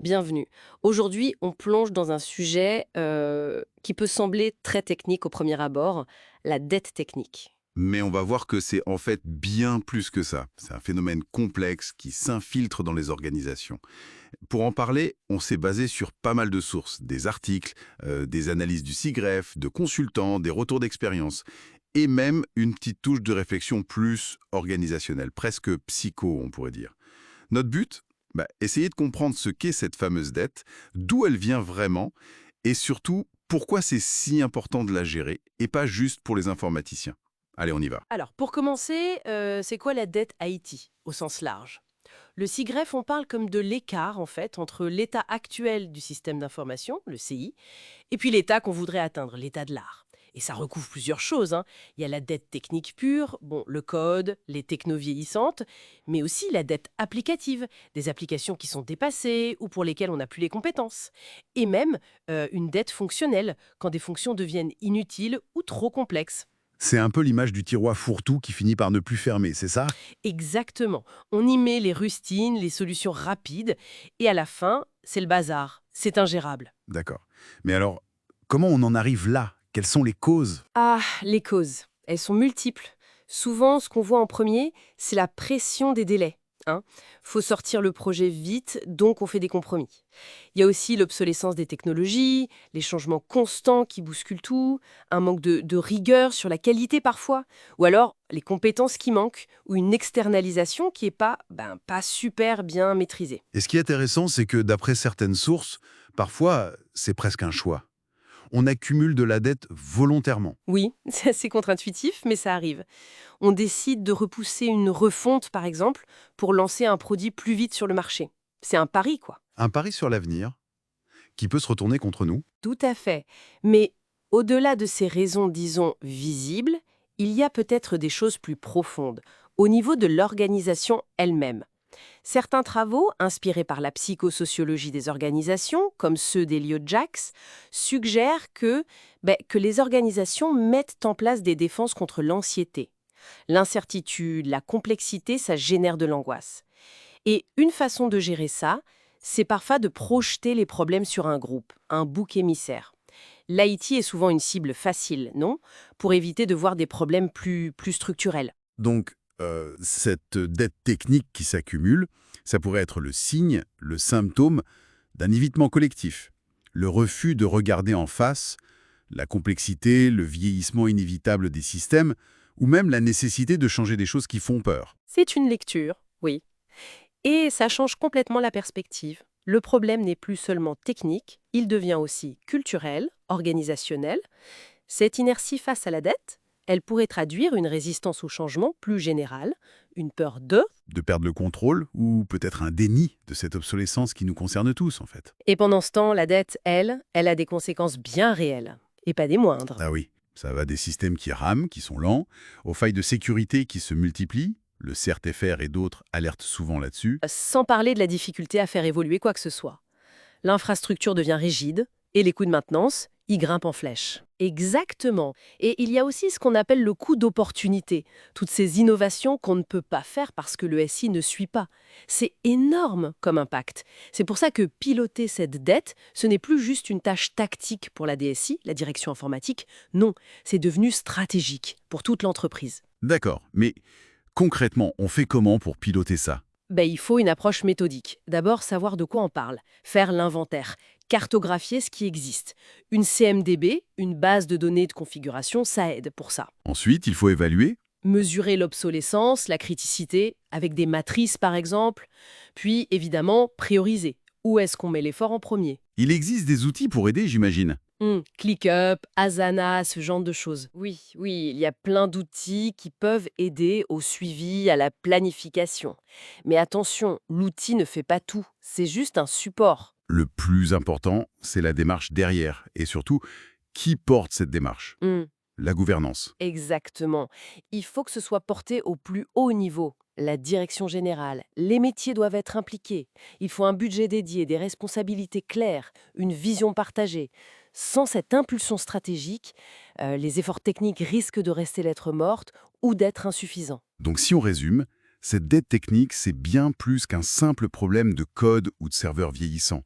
Bienvenue. Aujourd'hui, on plonge dans un sujet qui peut sembler très technique au premier abord, la dette technique. Mais on va voir que c'est en fait bien plus que ça. C'est un phénomène complexe qui s'infiltre dans les organisations. Pour en parler, on s'est basé sur pas mal de sources, des articles, des analyses du SIGREF, de consultants, des retours d'expérience, et même une petite touche de réflexion plus organisationnelle, presque psycho, on pourrait dire. Notre but, essayer de comprendre ce qu'est cette fameuse dette, d'où elle vient vraiment, et surtout, pourquoi c'est si important de la gérer, et pas juste pour les informaticiens. Allez, on y va. Alors, pour commencer, c'est quoi la dette Haïti, au sens large? Le SIGREF, on parle comme de l'écart, en fait, entre l'état actuel du système d'information, le CI, et puis l'état qu'on voudrait atteindre, l'état de l'art. Et ça recouvre plusieurs choses, hein. Il y a la dette technique pure, bon, le code, les technos vieillissantes, mais aussi la dette applicative, des applications qui sont dépassées ou pour lesquelles on n'a plus les compétences. Et même une dette fonctionnelle, quand des fonctions deviennent inutiles ou trop complexes. C'est un peu l'image du tiroir fourre-tout qui finit par ne plus fermer, c'est ça? Exactement. On y met les rustines, les solutions rapides, et à la fin, c'est le bazar. C'est ingérable. D'accord. Mais alors, comment on en arrive là? Quelles sont les causes? Ah, les causes. Elles sont multiples. Souvent, ce qu'on voit en premier, c'est la pression des délais. Hein. Faut sortir le projet vite, donc on fait des compromis. Il y a aussi l'obsolescence des technologies, les changements constants qui bousculent tout, un manque de rigueur sur la qualité parfois, ou alors les compétences qui manquent, ou une externalisation qui n'est pas super bien maîtrisée. Et ce qui est intéressant, c'est que d'après certaines sources, parfois, c'est presque un choix. On accumule de la dette volontairement. Oui, c'est assez contre-intuitif, mais ça arrive. On décide de repousser une refonte, par exemple, pour lancer un produit plus vite sur le marché. C'est un pari, quoi. Un pari sur l'avenir qui peut se retourner contre nous. Tout à fait. Mais au-delà de ces raisons, disons, visibles, il y a peut-être des choses plus profondes, au niveau de l'organisation elle-même. Certains travaux, inspirés par la psychosociologie des organisations, comme ceux d'Eliot Jacks, suggèrent que les organisations mettent en place des défenses contre l'anxiété. L'incertitude, la complexité, ça génère de l'angoisse. Et une façon de gérer ça, c'est parfois de projeter les problèmes sur un groupe, un bouc émissaire. L'IT est souvent une cible facile, non? Pour éviter de voir des problèmes plus structurels. Donc, cette dette technique qui s'accumule, ça pourrait être le signe, le symptôme d'un évitement collectif. Le refus de regarder en face la complexité, le vieillissement inévitable des systèmes, ou même la nécessité de changer des choses qui font peur. C'est une lecture, oui. Et ça change complètement la perspective. Le problème n'est plus seulement technique, il devient aussi culturel, organisationnel. Cette inertie face à la dette, elle pourrait traduire une résistance au changement plus générale, une peur de. De perdre le contrôle, ou peut-être un déni de cette obsolescence qui nous concerne tous, en fait. Et pendant ce temps, la dette, elle a des conséquences bien réelles, et pas des moindres. Ah oui, ça va des systèmes qui rament, qui sont lents, aux failles de sécurité qui se multiplient. Le CRTFR et d'autres alertent souvent là-dessus. Sans parler de la difficulté à faire évoluer quoi que ce soit. L'infrastructure devient rigide, et les coûts de maintenance, y grimpent en flèche. Exactement. Et il y a aussi ce qu'on appelle le coût d'opportunité. Toutes ces innovations qu'on ne peut pas faire parce que le SI ne suit pas. C'est énorme comme impact. C'est pour ça que piloter cette dette, ce n'est plus juste une tâche tactique pour la DSI, la direction informatique. Non, c'est devenu stratégique pour toute l'entreprise. D'accord, mais concrètement, on fait comment pour piloter ça? Il faut une approche méthodique. D'abord, savoir de quoi on parle, faire l'inventaire, cartographier ce qui existe. Une CMDB, une base de données de configuration, ça aide pour ça. Ensuite, il faut évaluer. Mesurer l'obsolescence, la criticité, avec des matrices par exemple. Puis, évidemment, prioriser. Où est-ce qu'on met l'effort en premier? Il existe des outils pour aider, j'imagine. ClickUp, Asana, ce genre de choses. Oui, oui, il y a plein d'outils qui peuvent aider au suivi, à la planification. Mais attention, l'outil ne fait pas tout, c'est juste un support. Le plus important, c'est la démarche derrière. Et surtout, qui porte cette démarche? Hmm, La gouvernance. exactement. Il faut que ce soit porté au plus haut niveau. La direction générale, les métiers doivent être impliqués. Il faut un budget dédié, des responsabilités claires, une vision partagée. Sans cette impulsion stratégique, les efforts techniques risquent de rester lettre morte ou d'être insuffisants. Donc si on résume, Cette dette technique, c'est bien plus qu'un simple problème de code ou de serveur vieillissant.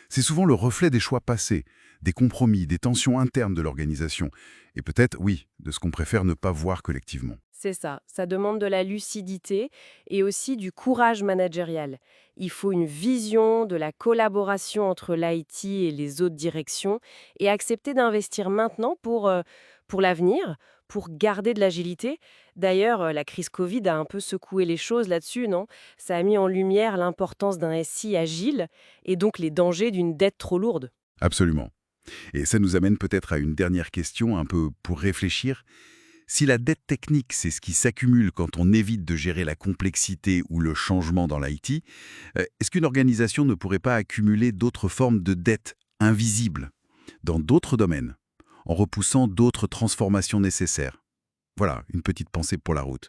C'est souvent le reflet des choix passés, des compromis, des tensions internes de l'organisation, et peut-être, oui, de ce qu'on préfère ne pas voir collectivement. C'est ça, ça demande de la lucidité et aussi du courage managérial. Il faut une vision de la collaboration entre l'IT et les autres directions et accepter d'investir maintenant pour l'avenir, pour garder de l'agilité. D'ailleurs, la crise Covid a un peu secoué les choses là-dessus, non? Ça a mis en lumière l'importance d'un SI agile et donc les dangers d'une dette trop lourde. Absolument. Et ça nous amène peut-être à une dernière question, un peu pour réfléchir. Si la dette technique, c'est ce qui s'accumule quand on évite de gérer la complexité ou le changement dans l'IT, est-ce qu'une organisation ne pourrait pas accumuler d'autres formes de dette invisibles dans d'autres domaines, en repoussant d'autres transformations nécessaires? Voilà, une petite pensée pour la route.